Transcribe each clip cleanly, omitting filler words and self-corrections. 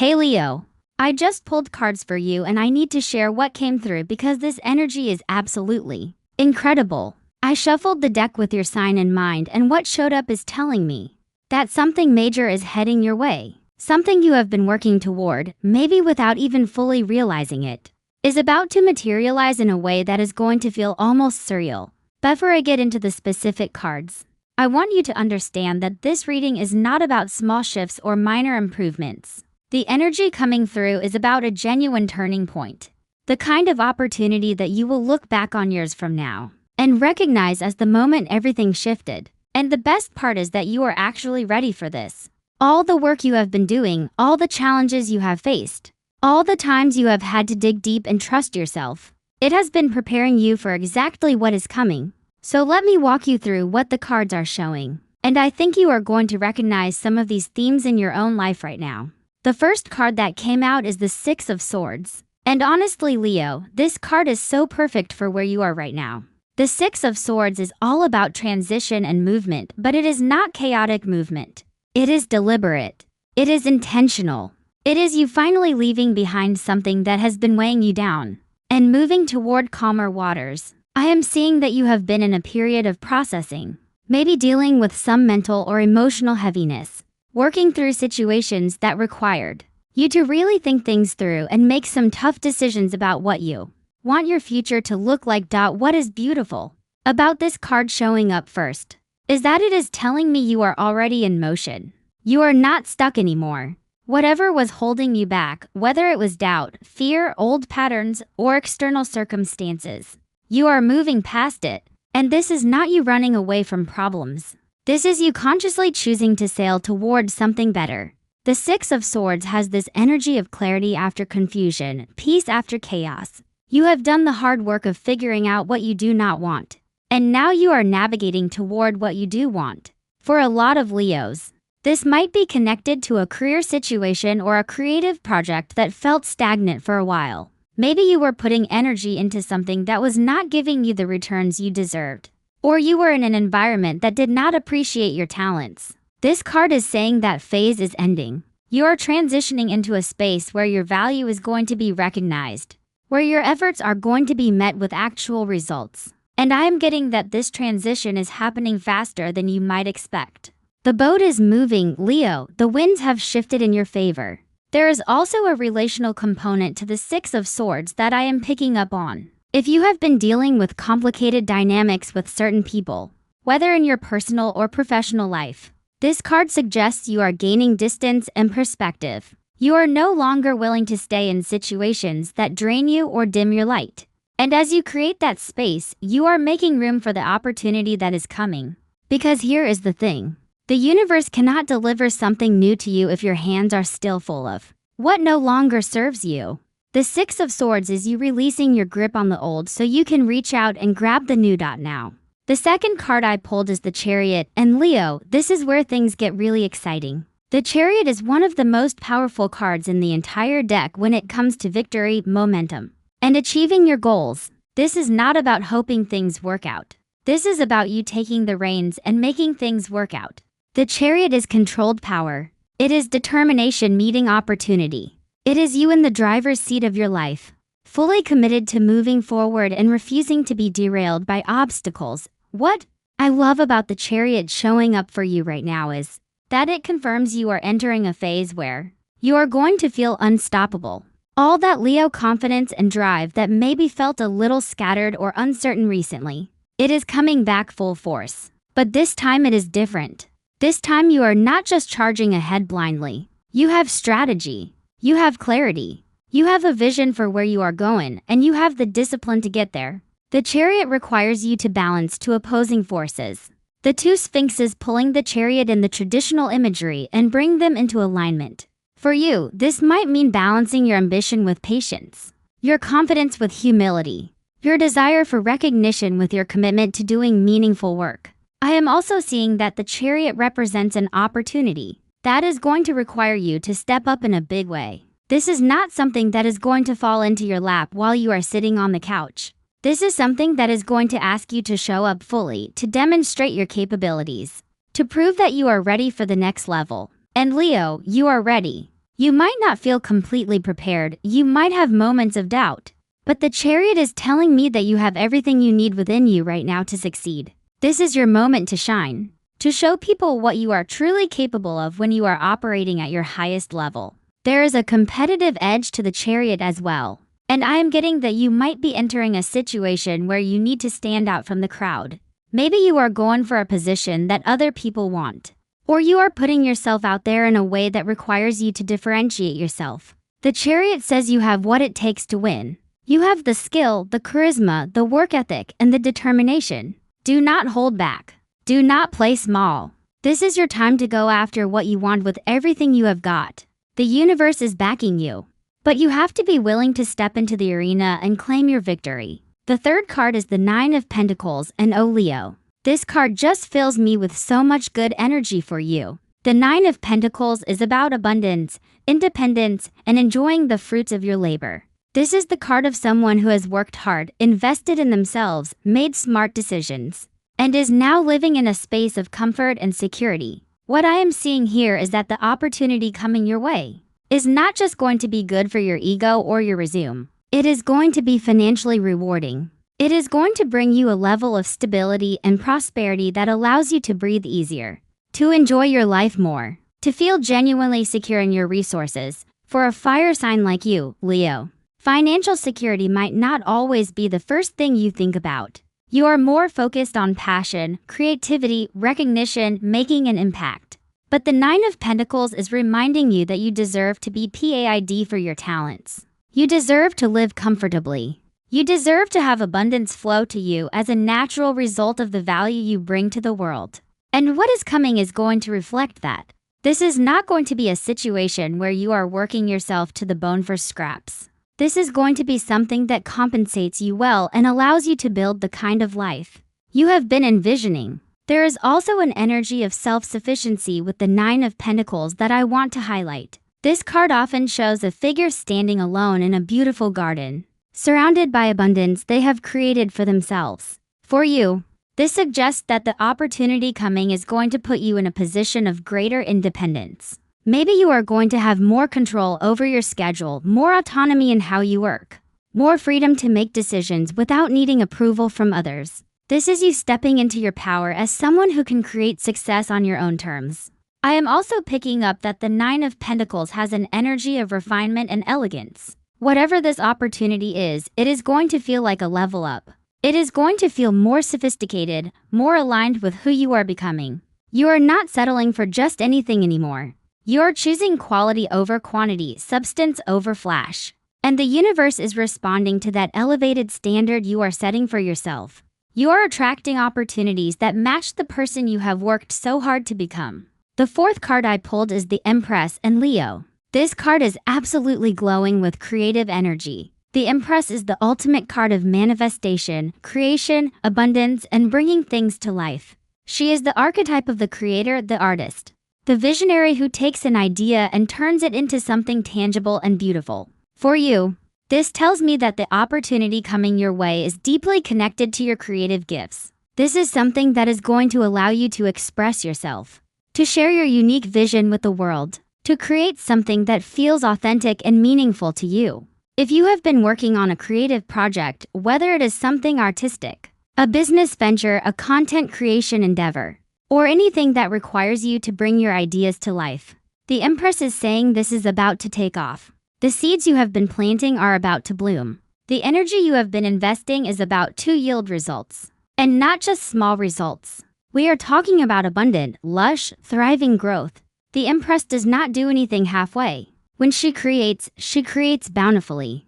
Hey Leo, I just pulled cards for you and I need to share what came through because this energy is absolutely incredible. I shuffled the deck with your sign in mind and what showed up is telling me that something major is heading your way. Something you have been working toward, maybe without even fully realizing it, is about to materialize in a way that is going to feel almost surreal. Before I get into the specific cards, I want you to understand that this reading is not about small shifts or minor improvements. The energy coming through is about a genuine turning point, the kind of opportunity that you will look back on years from now and recognize as the moment everything shifted. And the best part is that you are actually ready for this. All the work you have been doing, all the challenges you have faced, all the times you have had to dig deep and trust yourself, it has been preparing you for exactly what is coming. So let me walk you through what the cards are showing. And I think you are going to recognize some of these themes in your own life right now. The first card that came out is the Six of Swords. And honestly, Leo, this card is so perfect for where you are right now. The Six of Swords is all about transition and movement, but it is not chaotic movement. It is deliberate. It is intentional. It is you finally leaving behind something that has been weighing you down and moving toward calmer waters. I am seeing that you have been in a period of processing, maybe dealing with some mental or emotional heaviness, working through situations that required you to really think things through and make some tough decisions about what you want your future to look like. What is beautiful about this card showing up first is that it is telling me you are already in motion. You are not stuck anymore. Whatever was holding you back, whether it was doubt, fear, old patterns, or external circumstances, you are moving past it. And this is not you running away from problems. This is you consciously choosing to sail toward something better. The Six of Swords has this energy of clarity after confusion, peace after chaos. You have done the hard work of figuring out what you do not want. And now you are navigating toward what you do want. For a lot of Leos, this might be connected to a career situation or a creative project that felt stagnant for a while. Maybe you were putting energy into something that was not giving you the returns you deserved. Or you were in an environment that did not appreciate your talents. This card is saying that phase is ending. You are transitioning into a space where your value is going to be recognized, where your efforts are going to be met with actual results. And I am getting that this transition is happening faster than you might expect. The boat is moving, Leo. The winds have shifted in your favor. There is also a relational component to the Six of Swords that I am picking up on. If you have been dealing with complicated dynamics with certain people, whether in your personal or professional life, this card suggests you are gaining distance and perspective. You are no longer willing to stay in situations that drain you or dim your light. And as you create that space, you are making room for the opportunity that is coming. Because here is the thing. The universe cannot deliver something new to you if your hands are still full of what no longer serves you. The Six of Swords is you releasing your grip on the old so you can reach out and grab the new. Now. The second card I pulled is the Chariot, and Leo, this is where things get really exciting. The Chariot is one of the most powerful cards in the entire deck when it comes to victory, momentum, and achieving your goals. This is not about hoping things work out. This is about you taking the reins and making things work out. The Chariot is controlled power. It is determination meeting opportunity. It is you in the driver's seat of your life, fully committed to moving forward and refusing to be derailed by obstacles. What I love about the Chariot showing up for you right now is that it confirms you are entering a phase where you are going to feel unstoppable. All that Leo confidence and drive that maybe felt a little scattered or uncertain recently, it is coming back full force. But this time it is different. This time you are not just charging ahead blindly. You have strategy. You have clarity. You have a vision for where you are going, and you have the discipline to get there. The Chariot requires you to balance two opposing forces. The two sphinxes pulling the chariot in the traditional imagery and bring them into alignment. For you, this might mean balancing your ambition with patience, your confidence with humility, your desire for recognition with your commitment to doing meaningful work. I am also seeing that the Chariot represents an opportunity that is going to require you to step up in a big way. This is not something that is going to fall into your lap while you are sitting on the couch. This is something that is going to ask you to show up fully, to demonstrate your capabilities, to prove that you are ready for the next level. And Leo, you are ready. You might not feel completely prepared, you might have moments of doubt. But the Chariot is telling me that you have everything you need within you right now to succeed. This is your moment to shine, to show people what you are truly capable of when you are operating at your highest level. There is a competitive edge to the Chariot as well, and I am getting that you might be entering a situation where you need to stand out from the crowd. Maybe you are going for a position that other people want, or you are putting yourself out there in a way that requires you to differentiate yourself. The Chariot says you have what it takes to win. You have the skill, the charisma, the work ethic, and the determination. Do not hold back. Do not play small. This is your time to go after what you want with everything you have got. The universe is backing you. But you have to be willing to step into the arena and claim your victory. The third card is the Nine of Pentacles, and oh Leo, this card just fills me with so much good energy for you. The Nine of Pentacles is about abundance, independence, and enjoying the fruits of your labor. This is the card of someone who has worked hard, invested in themselves, made smart decisions, and is now living in a space of comfort and security. What I am seeing here is that the opportunity coming your way is not just going to be good for your ego or your resume. It is going to be financially rewarding. It is going to bring you a level of stability and prosperity that allows you to breathe easier, to enjoy your life more, to feel genuinely secure in your resources. For a fire sign like you, Leo, financial security might not always be the first thing you think about. You are more focused on passion, creativity, recognition, making an impact. But the Nine of Pentacles is reminding you that you deserve to be paid for your talents. You deserve to live comfortably. You deserve to have abundance flow to you as a natural result of the value you bring to the world. And what is coming is going to reflect that. This is not going to be a situation where you are working yourself to the bone for scraps. This is going to be something that compensates you well and allows you to build the kind of life you have been envisioning. There is also an energy of self-sufficiency with the Nine of Pentacles that I want to highlight. This card often shows a figure standing alone in a beautiful garden, surrounded by abundance they have created for themselves. For you, this suggests that the opportunity coming is going to put you in a position of greater independence. Maybe you are going to have more control over your schedule, more autonomy in how you work, more freedom to make decisions without needing approval from others. This is you stepping into your power as someone who can create success on your own terms. I am also picking up that the Nine of Pentacles has an energy of refinement and elegance. Whatever this opportunity is, it is going to feel like a level up. It is going to feel more sophisticated, more aligned with who you are becoming. You are not settling for just anything anymore. You are choosing quality over quantity, substance over flash. And the universe is responding to that elevated standard you are setting for yourself. You are attracting opportunities that match the person you have worked so hard to become. The fourth card I pulled is the Empress, and Leo, this card is absolutely glowing with creative energy. The Empress is the ultimate card of manifestation, creation, abundance, and bringing things to life. She is the archetype of the creator, the artist, the visionary who takes an idea and turns it into something tangible and beautiful. For you, this tells me that the opportunity coming your way is deeply connected to your creative gifts. This is something that is going to allow you to express yourself, to share your unique vision with the world, to create something that feels authentic and meaningful to you. If you have been working on a creative project, whether it is something artistic, a business venture, a content creation endeavor, or anything that requires you to bring your ideas to life, the Empress is saying this is about to take off. The seeds you have been planting are about to bloom. The energy you have been investing is about to yield results, and not just small results. We are talking about abundant, lush, thriving growth. The Empress does not do anything halfway. When she creates bountifully.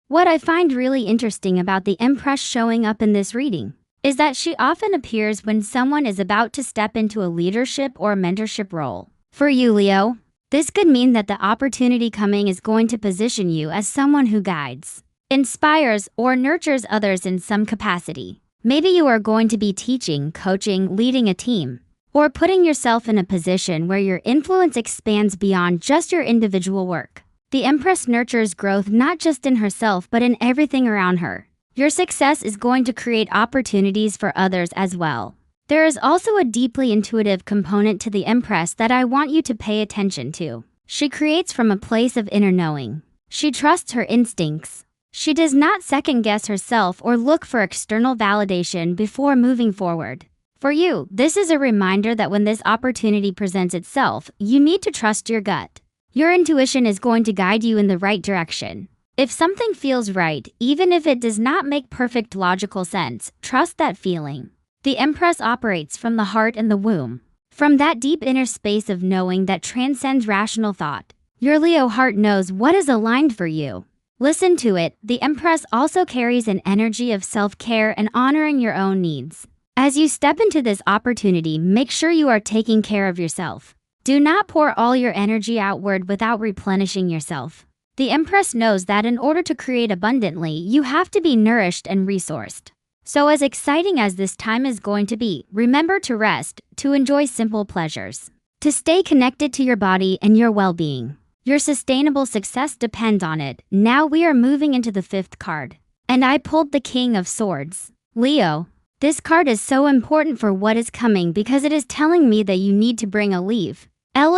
What I find really interesting about the Empress showing up in this reading is that she often appears when someone is about to step into a leadership or mentorship role. For you, Leo, this could mean that the opportunity coming is going to position you as someone who guides, inspires, or nurtures others in some capacity. Maybe you are going to be teaching, coaching, leading a team, or putting yourself in a position where your influence expands beyond just your individual work. The Empress nurtures growth not just in herself but in everything around her. Your success is going to create opportunities for others as well. There is also a deeply intuitive component to the Empress that I want you to pay attention to. She creates from a place of inner knowing. She trusts her instincts. She does not second-guess herself or look for external validation before moving forward. For you, this is a reminder that when this opportunity presents itself, you need to trust your gut. Your intuition is going to guide you in the right direction. If something feels right, even if it does not make perfect logical sense, trust that feeling. The Empress operates from the heart and the womb, from that deep inner space of knowing that transcends rational thought. Your Leo heart knows what is aligned for you. Listen to it. The Empress also carries an energy of self-care and honoring your own needs. As you step into this opportunity, make sure you are taking care of yourself. Do not pour all your energy outward without replenishing yourself. The Empress knows that in order to create abundantly, you have to be nourished and resourced. So as exciting as this time is going to be, remember to rest, to enjoy simple pleasures, to stay connected to your body and your well-being. Your sustainable success depends on it. Now we are moving into the 5th card. And I pulled the King of Swords. Leo, this card is so important for what is coming because it is telling me that you need to bring a level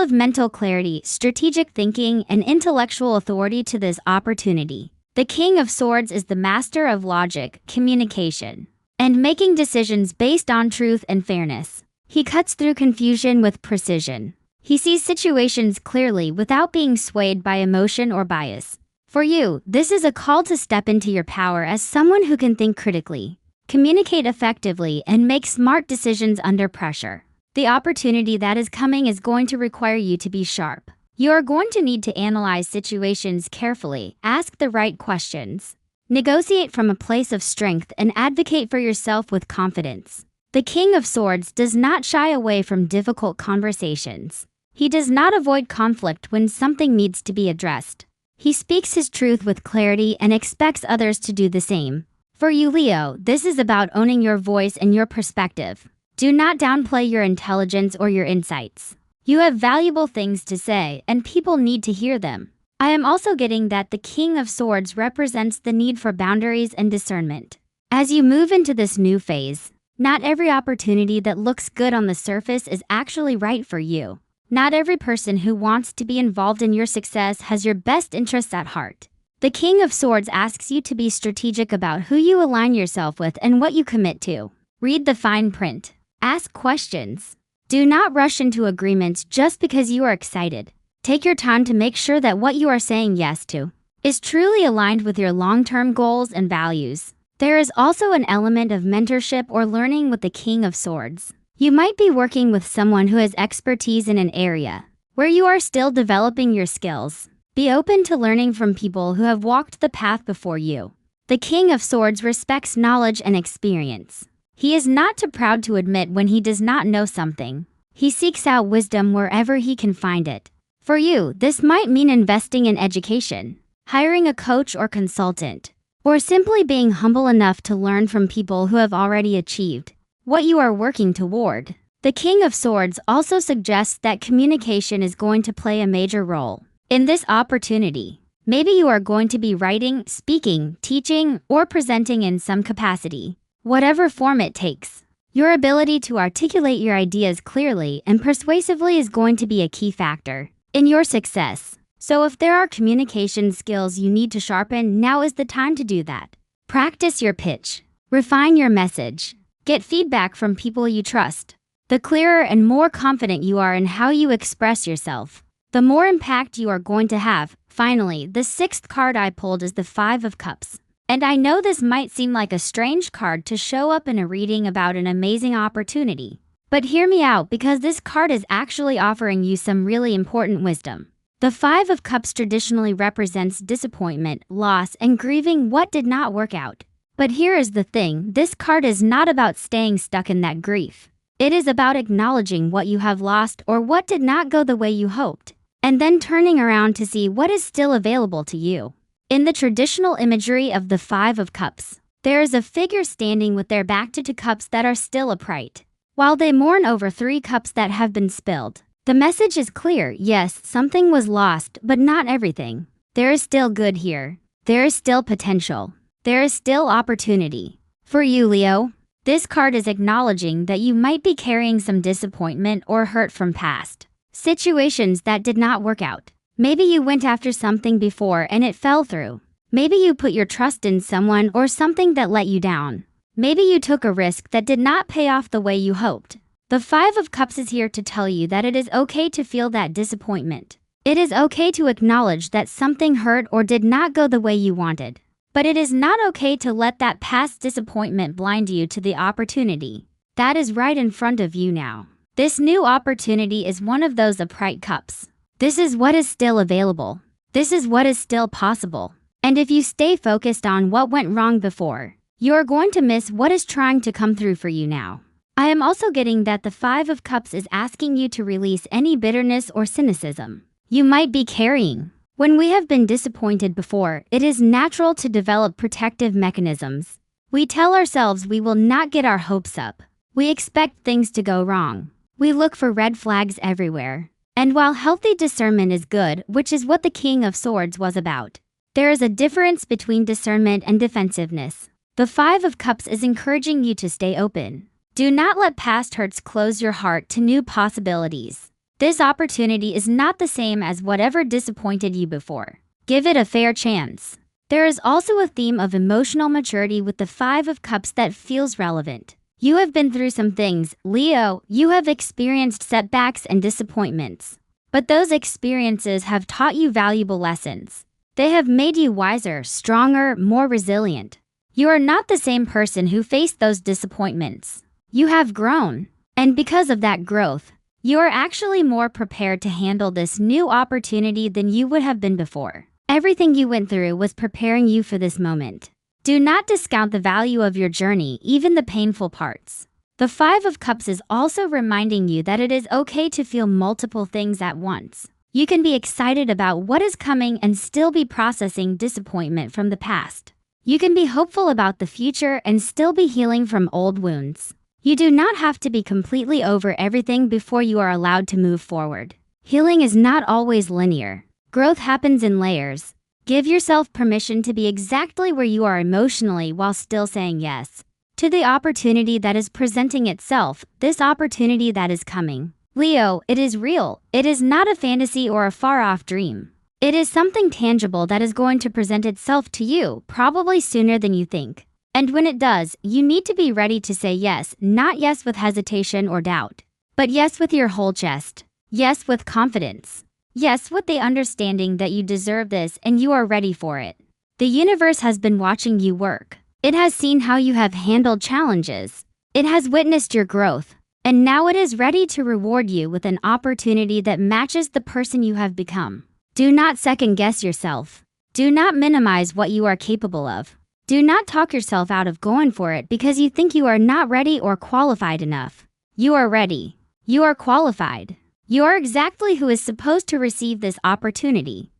of mental clarity, strategic thinking, and intellectual authority to this opportunity. The King of Swords is the master of logic, communication, and making decisions based on truth and fairness. He cuts through confusion with precision. He sees situations clearly without being swayed by emotion or bias. For you, this is a call to step into your power as someone who can think critically, communicate effectively, and make smart decisions under pressure. The opportunity that is coming is going to require you to be sharp. You are going to need to analyze situations carefully, ask the right questions, negotiate from a place of strength, and advocate for yourself with confidence. The King of Swords does not shy away from difficult conversations. He does not avoid conflict when something needs to be addressed. He speaks his truth with clarity and expects others to do the same. For you, Leo, this is about owning your voice and your perspective. Do not downplay your intelligence or your insights. You have valuable things to say, and people need to hear them. I am also getting that the King of Swords represents the need for boundaries and discernment. As you move into this new phase, not every opportunity that looks good on the surface is actually right for you. Not every person who wants to be involved in your success has your best interests at heart. The King of Swords asks you to be strategic about who you align yourself with and what you commit to. Read the fine print. Ask questions. Do not rush into agreements just because you are excited. Take your time to make sure that what you are saying yes to is truly aligned with your long-term goals and values. There is also an element of mentorship or learning with the King of Swords. You might be working with someone who has expertise in an area where you are still developing your skills. Be open to learning from people who have walked the path before you. The King of Swords respects knowledge and experience. He is not too proud to admit when he does not know something. He seeks out wisdom wherever he can find it. For you, this might mean investing in education, hiring a coach or consultant, or simply being humble enough to learn from people who have already achieved what you are working toward. The King of Swords also suggests that communication is going to play a major role in this opportunity. Maybe you are going to be writing, speaking, teaching, or presenting in some capacity. Whatever form it takes, your ability to articulate your ideas clearly and persuasively is going to be a key factor in your success. So if there are communication skills you need to sharpen, now is the time to do that. Practice your pitch. Refine your message. Get feedback from people you trust. The clearer and more confident you are in how you express yourself, the more impact you are going to have. Finally, the 6th card I pulled is the 5 of Cups. And I know this might seem like a strange card to show up in a reading about an amazing opportunity. But hear me out, because this card is actually offering you some really important wisdom. The 5 of Cups traditionally represents disappointment, loss, and grieving what did not work out. But here is the thing, this card is not about staying stuck in that grief. It is about acknowledging what you have lost or what did not go the way you hoped, and then turning around to see what is still available to you. In the traditional imagery of the 5 of Cups, there is a figure standing with their back to 2 cups that are still upright, while they mourn over 3 cups that have been spilled. The message is clear. Yes, something was lost, but not everything. There is still good here. There is still potential. There is still opportunity. For you, Leo, this card is acknowledging that you might be carrying some disappointment or hurt from past situations that did not work out. Maybe you went after something before and it fell through. Maybe you put your trust in someone or something that let you down. Maybe you took a risk that did not pay off the way you hoped. The Five of Cups is here to tell you that it is okay to feel that disappointment. It is okay to acknowledge that something hurt or did not go the way you wanted. But it is not okay to let that past disappointment blind you to the opportunity that is right in front of you now. This new opportunity is one of those upright cups. This is what is still available. This is what is still possible. And if you stay focused on what went wrong before, you are going to miss what is trying to come through for you now. I am also getting that the Five of Cups is asking you to release any bitterness or cynicism you might be carrying. When we have been disappointed before, it is natural to develop protective mechanisms. We tell ourselves we will not get our hopes up. We expect things to go wrong. We look for red flags everywhere. And while healthy discernment is good, which is what the King of Swords was about, there is a difference between discernment and defensiveness. The Five of Cups is encouraging you to stay open. Do not let past hurts close your heart to new possibilities. This opportunity is not the same as whatever disappointed you before. Give it a fair chance. There is also a theme of emotional maturity with the Five of Cups that feels relevant. You have been through some things, Leo. You have experienced setbacks and disappointments. But those experiences have taught you valuable lessons. They have made you wiser, stronger, more resilient. You are not the same person who faced those disappointments. You have grown. And because of that growth, you are actually more prepared to handle this new opportunity than you would have been before. Everything you went through was preparing you for this moment. Do not discount the value of your journey, even the painful parts. The Five of Cups is also reminding you that it is okay to feel multiple things at once. You can be excited about what is coming and still be processing disappointment from the past. You can be hopeful about the future and still be healing from old wounds. You do not have to be completely over everything before you are allowed to move forward. Healing is not always linear. Growth happens in layers. Give yourself permission to be exactly where you are emotionally while still saying yes to the opportunity that is presenting itself, this opportunity that is coming. Leo, it is real. It is not a fantasy or a far-off dream. It is something tangible that is going to present itself to you, probably sooner than you think. And when it does, you need to be ready to say yes, not yes with hesitation or doubt, but yes with your whole chest. Yes with confidence. Yes with the understanding that you deserve this and you are ready for it. The universe has been watching you work. It has seen how you have handled challenges. It has witnessed your growth. And now it is ready to reward you with an opportunity that matches the person you have become. Do not second-guess yourself. Do not minimize what you are capable of. Do not talk yourself out of going for it because you think you are not ready or qualified enough. You are ready. You are qualified. You are exactly who is supposed to receive this opportunity.